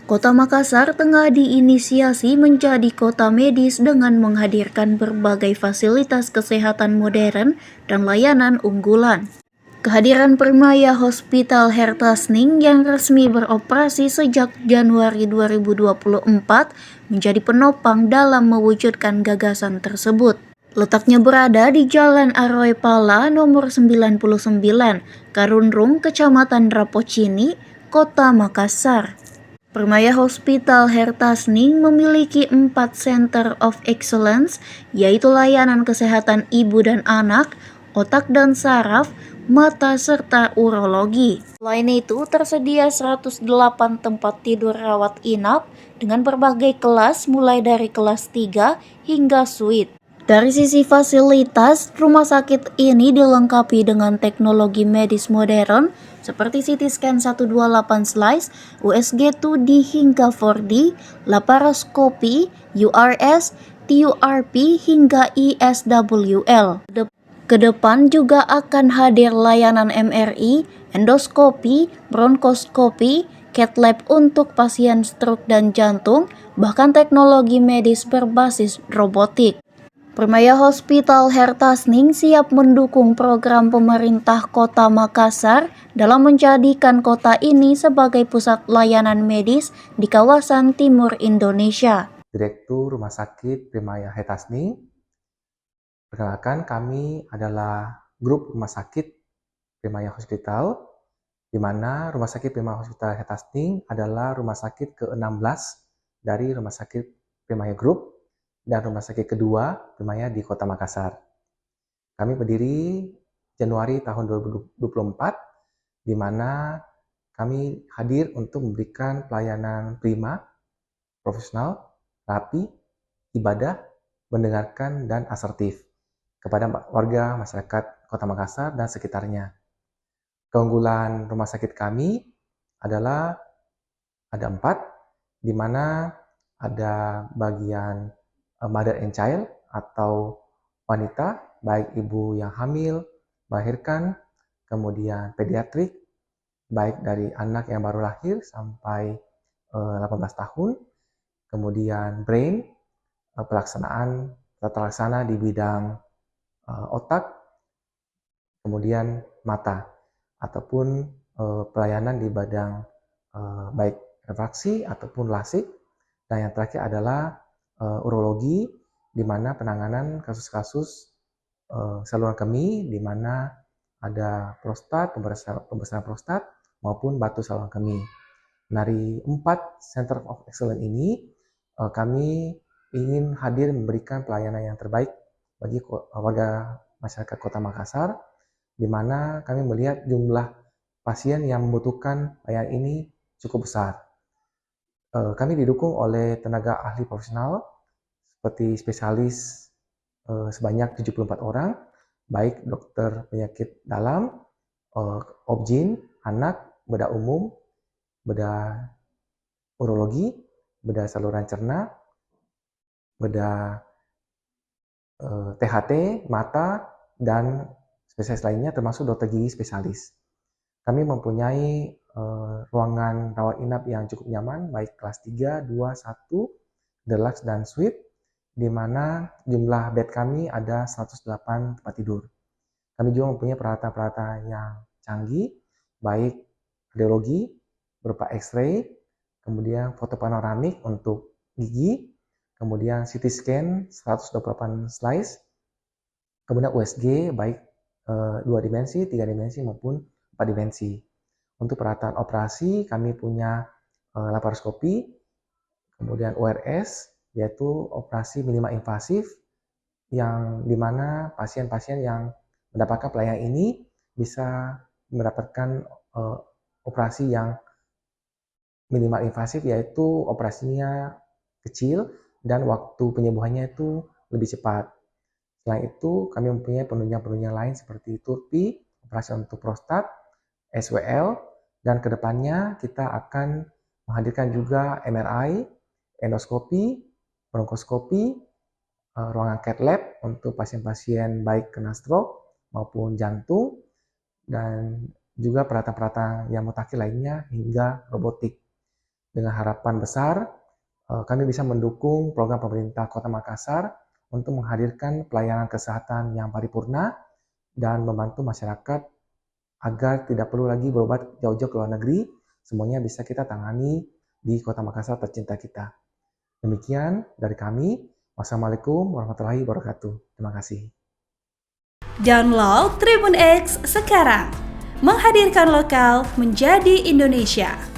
Kota Makassar tengah diinisiasi menjadi kota medis dengan menghadirkan berbagai fasilitas kesehatan modern dan layanan unggulan. Kehadiran Permaya Hospital Hertasning yang resmi beroperasi sejak Januari 2024 menjadi penopang dalam mewujudkan gagasan tersebut. Letaknya berada di Jalan Aroy Pala nomor 99, Karunrung, Kecamatan Rapocini, Kota Makassar. Permaya Hospital Hertasning memiliki 4 Center of Excellence, yaitu layanan kesehatan ibu dan anak, otak dan saraf, mata, serta urologi. Selain itu, tersedia 108 tempat tidur rawat inap dengan berbagai kelas mulai dari kelas 3 hingga suite. Dari sisi fasilitas, rumah sakit ini dilengkapi dengan teknologi medis modern seperti CT scan 128 slice, USG 2D hingga 4D, laparoskopi, URS, TURP hingga ISWL. Kedepan juga akan hadir layanan MRI, endoskopi, bronkoskopi, cath lab untuk pasien stroke dan jantung, bahkan teknologi medis berbasis robotik. Permaya Hospital Hertasning siap mendukung program pemerintah Kota Makassar dalam menjadikan kota ini sebagai pusat layanan medis di kawasan timur Indonesia. Direktur Rumah Sakit Permaya Hertasning. Perkenalkan, kami adalah grup Rumah Sakit Permaya Hospital, di mana Rumah Sakit Permaya Hospital Hertasning adalah rumah sakit ke-16 dari Rumah Sakit Permaya Group dan rumah sakit kedua Permaya di Kota Makassar. Kami berdiri Januari tahun 2024, di mana kami hadir untuk memberikan pelayanan prima, profesional, rapi, ibadah, mendengarkan, dan asertif kepada warga masyarakat Kota Makassar dan sekitarnya. Keunggulan rumah sakit kami adalah ada 4, di mana ada bagian mother and child atau wanita, baik ibu yang hamil, melahirkan, kemudian pediatrik, baik dari anak yang baru lahir sampai 18 tahun, kemudian brain, pelaksanaan tata laksana di bidang otak, kemudian mata, ataupun pelayanan di bidang baik refraksi ataupun lasik, dan yang terakhir adalah urologi, di mana penanganan kasus-kasus saluran kemih, di mana ada prostat, pembesaran prostat, maupun batu saluran kemih. Dari 4 Center of Excellence ini, kami ingin hadir memberikan pelayanan yang terbaik bagi warga masyarakat Kota Makassar, di mana kami melihat jumlah pasien yang membutuhkan layanan ini cukup besar. Kami didukung oleh tenaga ahli profesional seperti spesialis sebanyak 74 orang, baik dokter penyakit dalam, obgyn, anak, bedah umum, bedah urologi, bedah saluran cerna, bedah THT, mata, dan spesialis lainnya termasuk dokter gigi spesialis. Kami mempunyai ruangan rawat inap yang cukup nyaman, baik kelas 3, 2, 1, deluxe, dan suite, di mana jumlah bed kami ada 108 tempat tidur. Kami juga mempunyai peralatan-peralatan yang canggih, baik radiologi berupa X-ray, kemudian foto panoramik untuk gigi, kemudian CT scan 128 slice, kemudian USG baik 2 dimensi, 3 dimensi maupun 4 dimensi. Untuk peralatan operasi kami punya laparoskopi, kemudian URS yaitu operasi minimal invasif, yang dimana pasien-pasien yang mendapatkan pelayanan ini bisa mendapatkan operasi yang minimal invasif, yaitu operasinya kecil dan waktu penyembuhannya itu lebih cepat. Selain itu, kami mempunyai penunjang-penunjang lain seperti TURPI, operasi untuk prostat, SWL, dan kedepannya kita akan menghadirkan juga MRI, endoskopi, bronkoskopi, ruangan cath lab untuk pasien-pasien baik kena stroke maupun jantung, dan juga peralatan-peralatan yang mutakhir lainnya hingga robotik. Dengan harapan besar, kami bisa mendukung program pemerintah Kota Makassar untuk menghadirkan pelayanan kesehatan yang paripurna dan membantu masyarakat agar tidak perlu lagi berobat jauh-jauh ke luar negeri. Semuanya bisa kita tangani di Kota Makassar tercinta kita. Demikian dari kami. Wassalamualaikum warahmatullahi wabarakatuh. Terima kasih. Download Tribun X sekarang, menghadirkan lokal menjadi Indonesia.